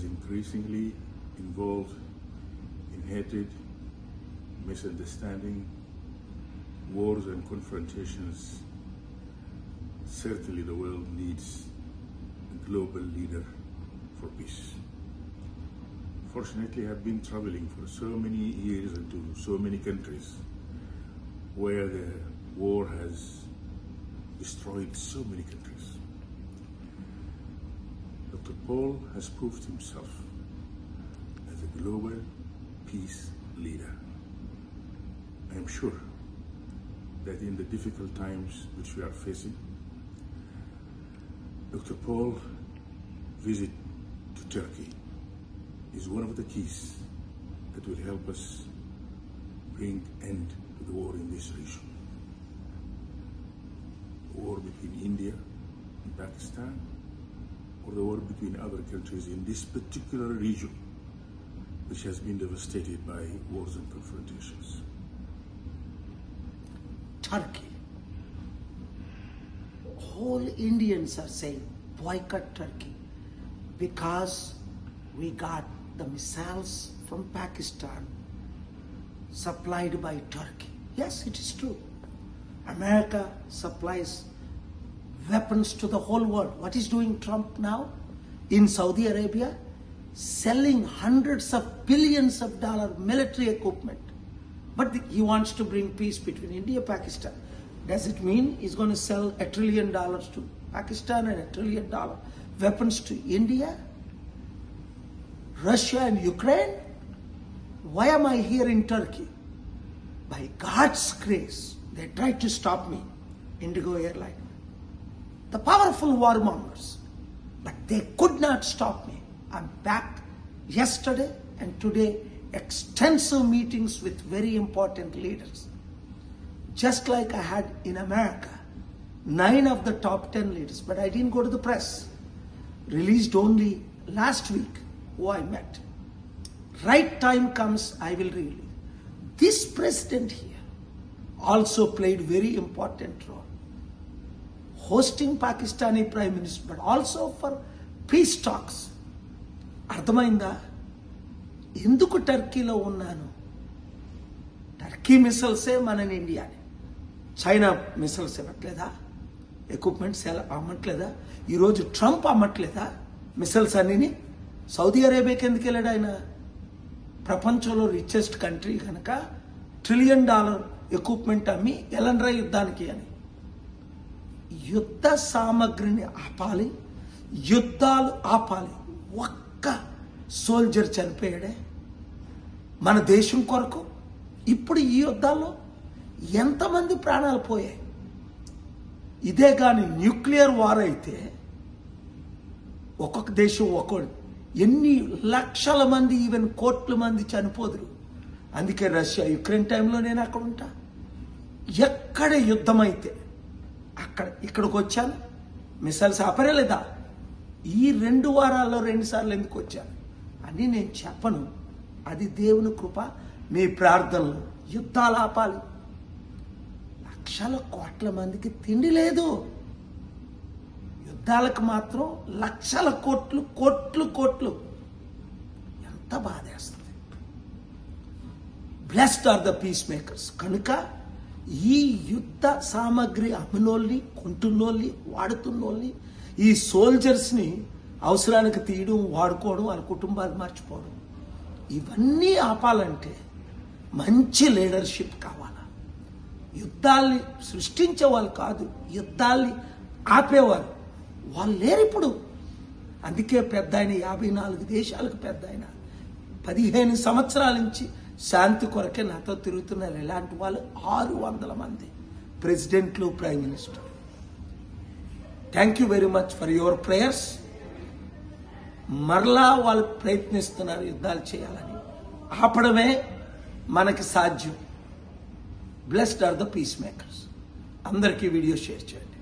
is increasingly involved in hatred, misunderstanding, wars and confrontations, certainly the world needs a global leader for peace. Fortunately, I've been traveling for so many years into so many countries where the war has destroyed so many countries. Dr. Paul has proved himself as a global peace leader. I am sure that in the difficult times which we are facing, Dr. Paul's visit to Turkey is one of the keys that will help us bring end to the war in this region. The war between India and Pakistan, or the war between other countries in this particular region, which has been devastated by wars and confrontations. Turkey. Whole Indians are saying boycott Turkey because we got the missiles from Pakistan supplied by Turkey. Yes, it is true. America supplies weapons to the whole world. What is doing Trump now? In Saudi Arabia, selling hundreds of billions of dollars military equipment. But he wants to bring peace between India and Pakistan. Does it mean he's going to sell $1 trillion to Pakistan and $1 trillion weapons to India, Russia and Ukraine? Why am I here in Turkey? By God's grace, they tried to stop me, Indigo Airline. The powerful warmongers, but they could not stop me. I'm back yesterday and today, extensive meetings with very important leaders. Just like I had in America, 9 of the top 10 leaders, but I didn't go to the press. Released only last week who I met. Right time comes, I will release. This president here also played very important role. Hosting Pakistani Prime Minister, but also for peace talks. అర్థమైందా? ఎందుకు టర్కీలో ఉన్నాను? Turkey మిసైల్సే మన ఇండియాని, China missiles ఇవ్వట్లేదా? Equipments అమ్మట్లేదా? ఈరోజు Trump అమ్మట్లేదా missiles అన్నిని? Saudi అరేబియాకి ఎందుకు వెళ్ళాడు ఆయన? ప్రపంచంలో రిచెస్ట్ కంట్రీ కనుక $1 ట్రిలియన్ ఎక్విప్మెంట్ అమ్మి ఎలండ్రా యుద్ధానికి అని. యుద్ధ సామగ్రిని ఆపాలి, యుద్ధాలు ఆపాలి. ఒక్క సోల్జర్ చనిపోయాడే మన దేశం కొరకు. ఇప్పుడు ఈ యుద్ధాల్లో ఎంతమంది ప్రాణాలు పోయాయి? ఇదే కానీ న్యూక్లియర్ వార్ అయితే ఒక్కొక్క దేశం ఒక్కొక్క ఎన్ని లక్షల మంది, ఈవెన్ కోట్ల మంది చనిపోదురు. అందుకే రష్యా యుక్రెయిన్ టైంలో నేను అక్కడ ఉంటా. ఎక్కడ యుద్ధం అయితే అక్కడ ఇక్కడికి వచ్చాను. మిసైల్స్ ఆపరేలేదా? ఈ 2 వారాల్లో 2 సార్లు ఎందుకు వచ్చాను అని నేను చెప్పను. అది దేవుని కృప. మీ ప్రార్థనలు. యుద్ధాలు ఆపాలి. లక్షల కోట్ల మందికి తిండి లేదు. యుద్ధాలకు మాత్రం లక్షల కోట్లు. ఎంత బాధేస్తుంది. Blessed are the piece makers. కనుక ఈ యుద్ధ సామగ్రి అమ్మినోళ్ళని, కొంటున్నోళ్ళని, వాడుతున్నోళ్ళని, ఈ సోల్జర్స్ని అవసరానికి తీయడం, వాడుకోవడం, వాళ్ళ కుటుంబాలు మర్చిపోవడం, ఇవన్నీ ఆపాలంటే మంచి లీడర్షిప్ కావాలా. యుద్ధాల్ని సృష్టించే వాళ్ళు కాదు, యుద్ధాల్ని ఆపేవారు వాళ్ళు లేరు ఇప్పుడు. అందుకే పెద్ద ఆయన 54 దేశాలకు పెద్ద ఆయన 15 సంవత్సరాల నుంచి శాంతి కొరకే నాతో తిరుగుతున్నారు. ఇలాంటి వాళ్ళు 600 మంది ప్రెసిడెంట్లు, prime minister. Thank you very much for your prayers. మరలా వాళ్ళు ప్రయత్నిస్తున్నారు యుద్ధాలు చేయాలని. ఆపడమే మనకి సాధ్యం. Blessed are the piece makers. అందరికీ వీడియో షేర్ చేయండి.